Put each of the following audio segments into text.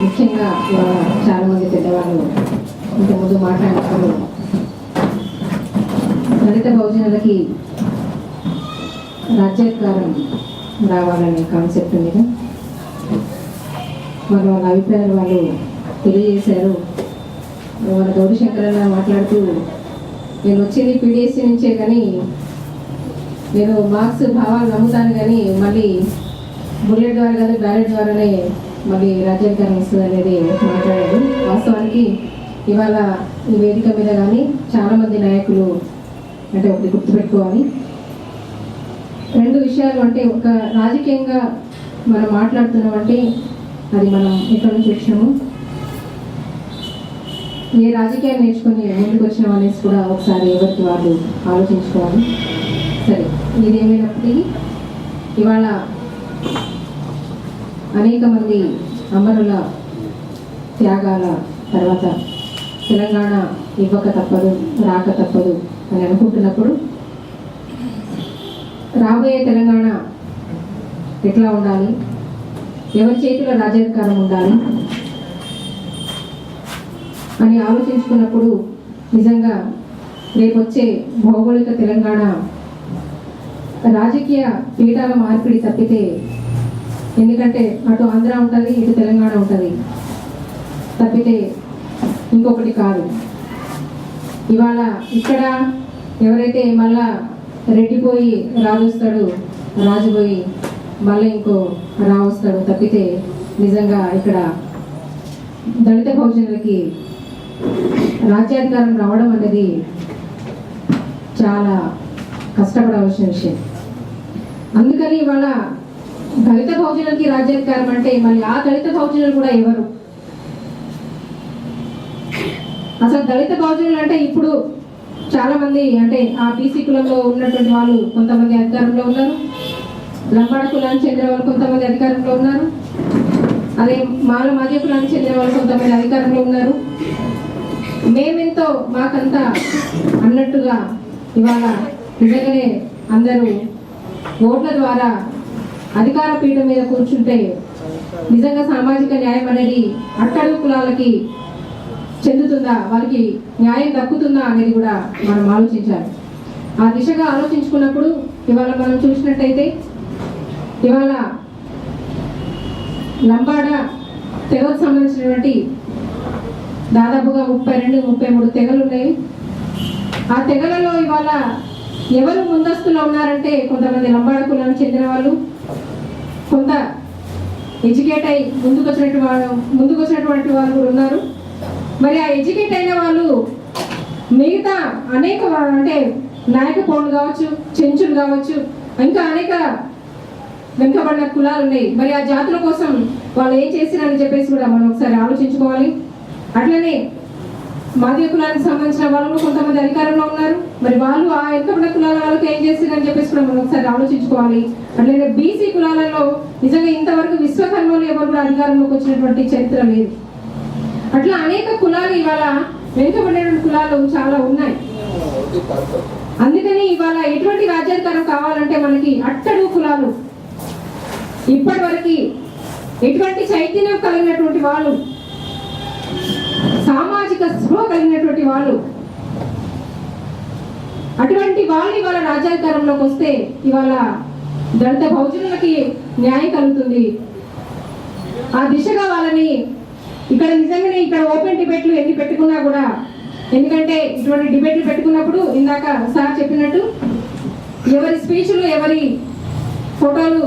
ముఖ్యంగా చాలామంది పెద్దవాళ్ళు ఇంతకుముందు మాట్లాడినప్పుడు దళిత బహుజనులకి రాజ్యాధికారం రావాలనే కాన్సెప్ట్ మీద వాళ్ళ అభిప్రాయాలు వాళ్ళు తెలియజేశారు. వాళ్ళ గౌరీశంకరన్న మాట్లాడుతూ నేను వచ్చింది పీడిఎస్సీ నుంచే, కానీ నేను మార్క్స్ భావాలు నమ్ముతాను, కానీ మళ్ళీ బుల్లెట్ ద్వారా కానీ బ్యాలెట్ ద్వారానే మళ్ళీ రాజ్యాధికారం వస్తుంది అనేది మాట్లాడారు. వాస్తవానికి ఇవాళ ఈ వేదిక మీద కానీ చాలామంది నాయకులు అంటే ఒకటి గుర్తుపెట్టుకోవాలి, రెండు విషయాలు. అంటే ఒక రాజకీయంగా మనం మాట్లాడుతున్నామంటే అది మనం ఎక్కడి నుంచి వచ్చినాము, ఏ రాజకీయాలు నేర్చుకుని ముందుకు వచ్చినాం అనేసి కూడా ఒకసారి ఎవరికి వాళ్ళు ఆలోచించుకోవాలి. సరే, ఇదేమైనప్పటికీ ఇవాళ అనేక మంది అమరుల త్యాగాల తర్వాత తెలంగాణ ఇవ్వక తప్పదు, రాక తప్పదు అని అనుకుంటున్నప్పుడు రాబోయే తెలంగాణ ఎట్లా ఉండాలి, ఎవరి చేతిలో రాజ్యాధికారం ఉండాలి అని ఆలోచించుకున్నప్పుడు నిజంగా రేపు వచ్చే భౌగోళిక తెలంగాణ రాజకీయ పీఠాల మార్పిడి తప్పితే, ఎందుకంటే అటు ఆంధ్ర ఉంటుంది, ఇటు తెలంగాణ ఉంటుంది, తప్పితే ఇంకొకటి కాదు. ఇవాళ ఇక్కడ ఎవరైతే మళ్ళా రెడ్డిపోయి రాజు వస్తాడు, రాజుపోయి మళ్ళీ ఇంకో రావు వస్తాడు, తప్పితే నిజంగా ఇక్కడ దళిత బహుజనులకి రాజ్యాధికారం రావడం అనేది చాలా కష్టపడవలసిన విషయం. అందుకని ఇవాళ దళిత బహుజనులకి రాజ్యాధికారం అంటే మళ్ళీ ఆ దళిత బహుజనులు కూడా ఎవరు? అసలు దళిత బహుజనులు అంటే ఇప్పుడు చాలా మంది అంటే ఆ బీసీ కులంలో ఉన్నటువంటి వాళ్ళు కొంతమంది అధికారంలో ఉన్నారు, లంబాడ కులానికి చెందిన వాళ్ళు కొంతమంది అధికారంలో ఉన్నారు, అదే మాల మాదిగ కులానికి చెందిన వాళ్ళు కొంతమంది అధికారంలో ఉన్నారు. మేమెంతో మాకంతా అన్నట్టుగా ఇవాళ నిజంగానే అందరూ ఓట్ల ద్వారా అధికార పీఠం మీద కూర్చుంటే నిజంగా సామాజిక న్యాయం అనేది అట్టడుగు కులాలకి చెందుతుందా, వారికి న్యాయం దక్కుతుందా అనేది కూడా మనం ఆలోచించాలి. ఆ దిశగా ఆలోచించుకున్నప్పుడు ఇవాళ మనం చూసినట్టయితే ఇవాళ లంబాడ తెగకు సంబంధించినటువంటి దాదాపుగా 32-33 తెగలు ఉన్నాయి. ఆ తెగలలో ఇవాళ ఎవరు ముందస్తులో ఉన్నారంటే కొంతమంది లంబాడ కులానికి చెందిన వాళ్ళు, కొంత ఎడ్యుకేట్ అయి ముందుకు వచ్చినటువంటి వాళ్ళు కూడా ఉన్నారు. మరి ఆ ఎడ్యుకేట్ అయిన వాళ్ళు మిగతా అనేక అంటే నాయక పౌరులు కావచ్చు, చెంచులు కావచ్చు, ఇంకా అనేక వెనుకబడిన కులాలు ఉన్నాయి. మరి ఆ జాతుల కోసం వాళ్ళు ఏం చేసిరని చెప్పేసి కూడా మనం ఒకసారి ఆలోచించుకోవాలి. అట్లనే మాదిగ కులానికి సంబంధించిన వాళ్ళు కొంతమంది అధికారంలో ఉన్నారు, మరి వాళ్ళు ఆ వెనుకబడిన కులాల వాళ్ళకి ఏం చేసిరని చెప్పేసి కూడా మనం ఒకసారి ఆలోచించుకోవాలి. అట్లనే బీసీ కులాలలో నిజంగా ఇంతవరకు విశ్వకర్మలు ఎవరు కూడా అధికారంలోకి వచ్చినటువంటి చరిత్ర లేదు. అట్లా అనేక కులాలు ఇవాళ వెనుకబడినటువంటి కులాలు చాలా ఉన్నాయి. అందుకని ఇవాళ ఎటువంటి రాజ్యాధికారం కావాలంటే మనకి అట్టడుగు కులాలు ఇప్పటి వరకు ఎటువంటి చైతన్యం కలిగినటువంటి వాళ్ళు, సామాజిక స్పృహ కలిగినటువంటి వాళ్ళు, అటువంటి వాళ్ళు ఇవాళ రాజ్యాధికారంలోకి వస్తే ఇవాళ దళిత బహుజనులకి న్యాయం కలుగుతుంది. ఆ దిశగా వాళ్ళని ఇక్కడ నిజంగానే ఇక్కడ ఓపెన్ డిబేట్లు ఎన్ని పెట్టుకున్నా కూడా, ఎందుకంటే ఇటువంటి డిబేట్లు పెట్టుకున్నప్పుడు ఇందాక సార్ చెప్పినట్టు ఎవరి స్పీచ్లు ఎవరి ఫోటోలు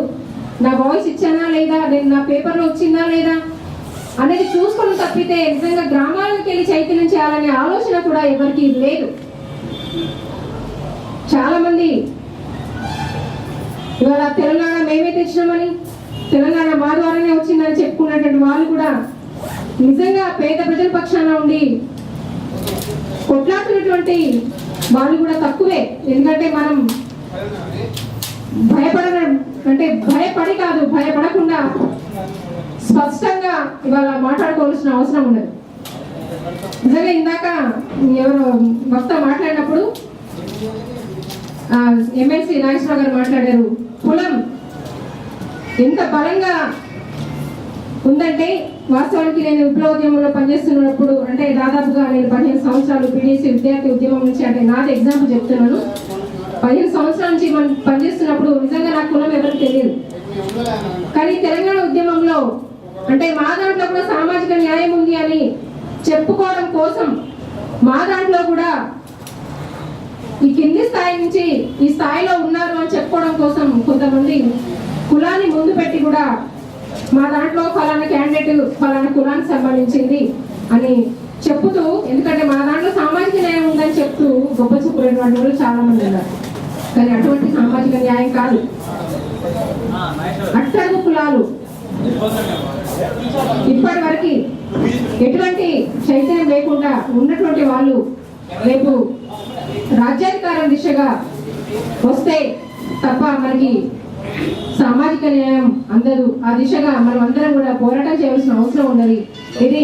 నా వాయిస్ ఇచ్చానా లేదా, నేను నా పేపర్లో వచ్చిందా లేదా అనేది చూసుకొని తప్పితే నిజంగా గ్రామాలకు వెళ్ళి చైతన్యం చేయాలనే ఆలోచన కూడా ఎవరికి లేదు. చాలా మంది ఇవాళ తెలంగాణ మేమే తెచ్చినామని, తెలంగాణ మా ద్వారానే వచ్చిందని చెప్పుకున్నటువంటి వాళ్ళు కూడా నిజంగా పేద ప్రజల పక్షాన ఉండి కొట్లాడుతున్నటువంటి వాళ్ళు కూడా తక్కువే. ఎందుకంటే మనం భయపడి కాదు, భయపడకుండా స్పష్టంగా ఇవాళ మాట్లాడుకోవాల్సిన అవసరం ఉండదు. నిజంగా ఇందాక ఎవరు వక్త మాట్లాడినప్పుడు ఎమ్మెల్సీ నాగేశ్వరరావు గారు మాట్లాడారు, కులం ఎంత బలంగా ఉందంటే వాస్తవానికి నేను విప్లవోద్యమంలో పనిచేస్తున్నప్పుడు అంటే దాదాపుగా నేను 15 సంవత్సరాలు పీడీసీ విద్యార్థి ఉద్యమం నుంచి అంటే నాది ఎగ్జాంపుల్ చెప్తున్నాను. 15 సంవత్సరాల నుంచి మనం పనిచేస్తున్నప్పుడు నిజంగా నా కులం ఎవరికి తెలియదు. కానీ తెలంగాణ ఉద్యమంలో అంటే మా దాంట్లో కూడా సామాజిక న్యాయం ఉంది అని చెప్పుకోవడం కోసం మా దాంట్లో కూడా ఈ కింది స్థాయి నుంచి ఈ స్థాయిలో ఉన్నారు అని చెప్పుకోవడం కోసం కొంతమంది కులాన్ని ముందు పెట్టి కూడా మా దాంట్లో ఫలానా క్యాండిడేట్ ఫలానా కులానికి సంబంధించింది అని చెప్పుతూ, ఎందుకంటే మా దాంట్లో సామాజిక న్యాయం ఉందని చెప్తూ గొప్ప చెప్పుకునేటువంటి వాళ్ళు చాలా మంది ఉన్నారు. కానీ అటువంటి సామాజిక న్యాయం కాదు. అట్టడుగు కులాలు ఇప్పటి వరకు ఎటువంటి చైతన్యం లేకుండా ఉన్నటువంటి వాళ్ళు రేపు రాజ్యాధికారం దిశగా వస్తే తప్ప మనకి సామాజిక న్యాయం అందరూ ఆ దిశగా మనం అందరం కూడా పోరాటం చేయాల్సిన అవసరం ఉన్నది. ఇది